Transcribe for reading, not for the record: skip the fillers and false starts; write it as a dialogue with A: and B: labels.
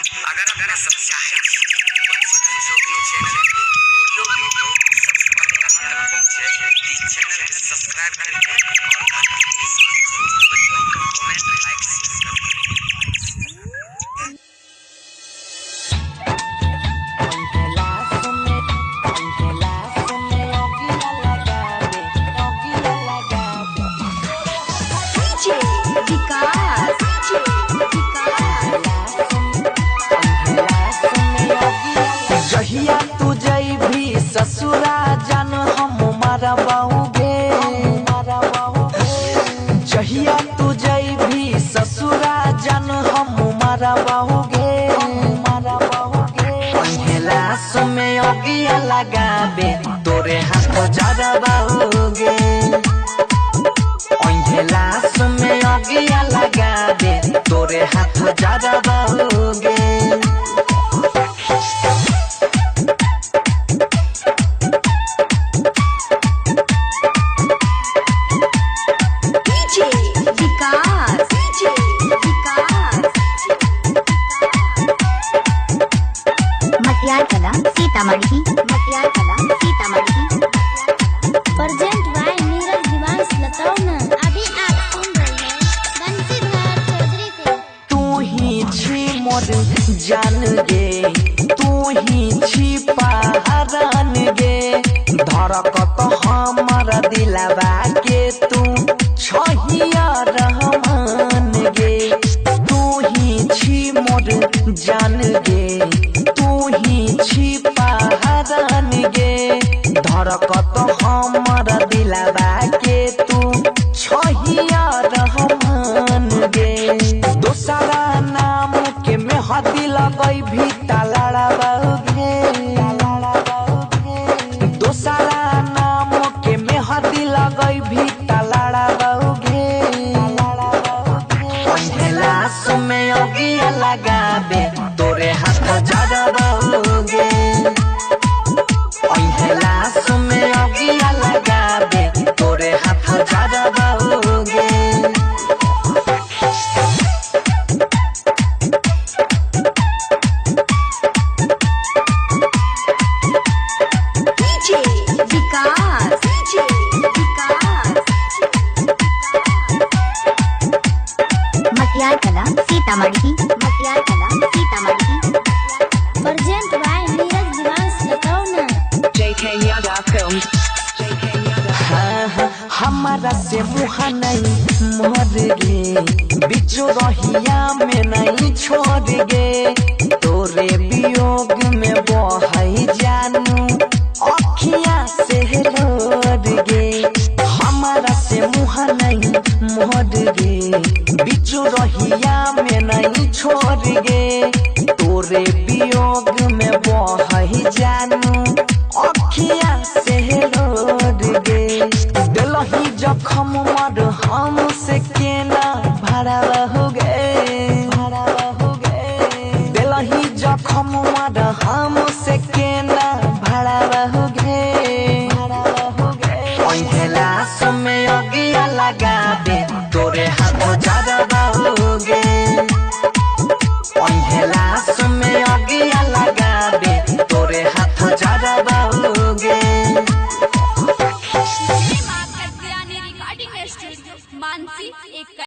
A: अगर आप सब चाहे चैनल ऑडियो वीडियो सबसे पहले आप तक पहुंचे इस चैनल को सब्सक्राइब करिए और घंटी के साथ जरूर दबाइए कमेंट लाइक शेयर
B: जहिया तू जइभी ससुरा जान हम मरवाऊगे। जहिया तू जइभी ससुरा जान हम मरवाऊगे। पहला समय अगिया लगाबे तोरे हाथ जरवाऊगे। पहला समय अगिया लगाबे तोरे हाथ जरवाऊगे।
C: Sitamarhi present by Neeraj Diwansh Latauna. अभी आप सुन रहे हैं बंसीधर चौधरी को।
B: तू ही छी मोर जान गे, तू ही छी पहरान गे। धड़कत हमर दिलवा के तू छहिया रहमान गे। तू ही छी मोर जान गे, तू ही छी पहरान गे। धड़कत हमर दिलवा के तू छहिया रहमान गे। दोसरा नाम के मेहदी लगई भी तलड़ाओगे। दोसरा नाम के मेहदी लगई भी तलड़ाओगे। पहला समय अगिया लगाबे तोरे हाथ जरवाऊगे। पहला समय अगिया लगाबे तोरे हाथ जरवाऊगे।
C: Sitamarhi present by Neeraj Diwansh Latauna.
B: हमारा से मुँह नहीं मोर गे, बिचो रहिया में नहीं छोड़ गे। तोरे वियोग में बहई जानू अखिया से लोर गे। हमारा से मुँह नहीं मोर गे, बिचो रहिया में नहीं छोड़ गे। तोरे वियोग में बहई जानू अखिया से लोर गे। दिलही जखम मर हमसे केना भरवाओगे। दिलही जखम मर हम